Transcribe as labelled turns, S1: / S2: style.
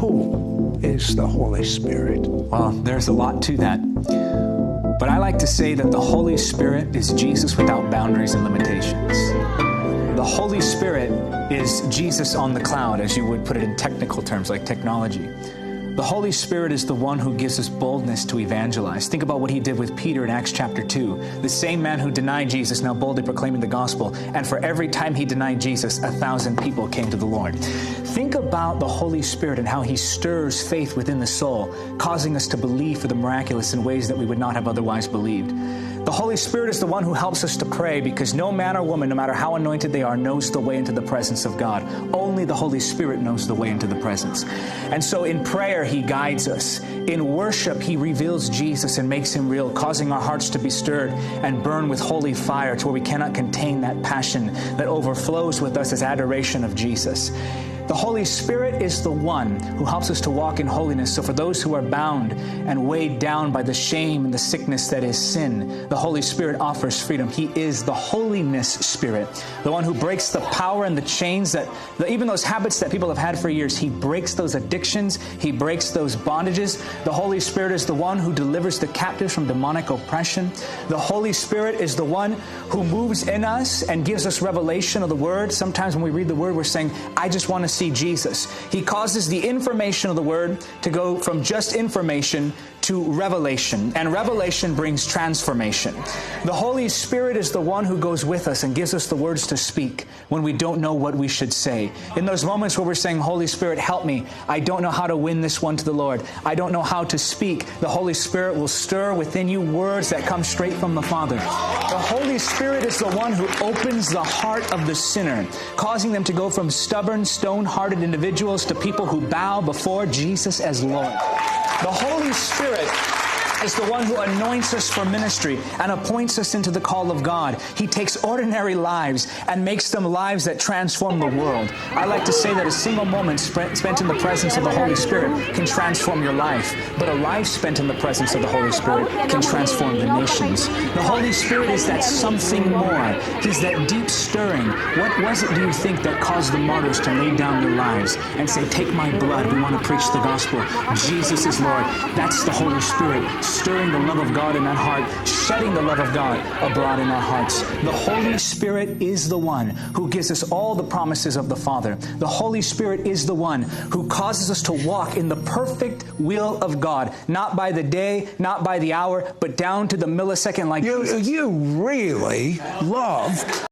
S1: Who is the Holy Spirit?
S2: Well, there's a lot to that. But I like to say that the Holy Spirit is Jesus without boundaries and limitations. The Holy Spirit is Jesus on the cloud, as you would put it in technical terms like technology. The Holy Spirit is the one who gives us boldness to evangelize. Think about what he did with Peter in Acts chapter 2. The same man who denied Jesus now boldly proclaiming the gospel. And for every time he denied Jesus, 1,000 people came to the Lord. Think about the Holy Spirit and how he stirs faith within the soul, causing us to believe for the miraculous in ways that we would not have otherwise believed. The Holy Spirit is the one who helps us to pray, because no man or woman, no matter how anointed they are, knows the way into the presence of God. Only the Holy Spirit knows the way into the presence. And so in prayer, he guides us. In worship, he reveals Jesus and makes him real, causing our hearts to be stirred and burn with holy fire to where we cannot contain that passion that overflows with us as adoration of Jesus. The Holy Spirit is the one who helps us to walk in holiness. So for those who are bound and weighed down by the shame and the sickness that is sin, the Holy Spirit offers freedom. He is the Holiness Spirit, the one who breaks the power and the chains that, even those habits that people have had for years. He breaks those addictions. He breaks those bondages. The Holy Spirit is the one who delivers the captives from demonic oppression. The Holy Spirit is the one who moves in us and gives us revelation of the Word. Sometimes when we read the Word, we're saying, I just want to see Jesus. He causes the information of the Word to go from just information to revelation, and revelation brings transformation. The Holy Spirit is the one who goes with us and gives us the words to speak when we don't know what we should say. In those moments where we're saying, Holy Spirit, help me. I don't know how to win this one to the Lord. I don't know how to speak. The Holy Spirit will stir within you words that come straight from the Father. The Holy Spirit is the one who opens the heart of the sinner, causing them to go from stubborn, stone-hearted individuals to people who bow before Jesus as Lord. The Holy Spirit is the one who anoints us for ministry and appoints us into the call of God. He takes ordinary lives and makes them lives that transform the world. I like to say that a single moment spent in the presence of the Holy Spirit can transform your life, but a life spent in the presence of the Holy Spirit can transform the nations. The Holy Spirit is that something more. He's that deep stirring. What was it, do you think, that caused the martyrs to lay down their lives and say, take my blood, we want to preach the gospel. Jesus is Lord. That's the Holy Spirit, stirring the love of God in that heart, shedding the love of God abroad in our hearts. The Holy Spirit is the one who gives us all the promises of the Father. The Holy Spirit is the one who causes us to walk in the perfect will of God, not by the day, not by the hour, but down to the millisecond like
S1: You really love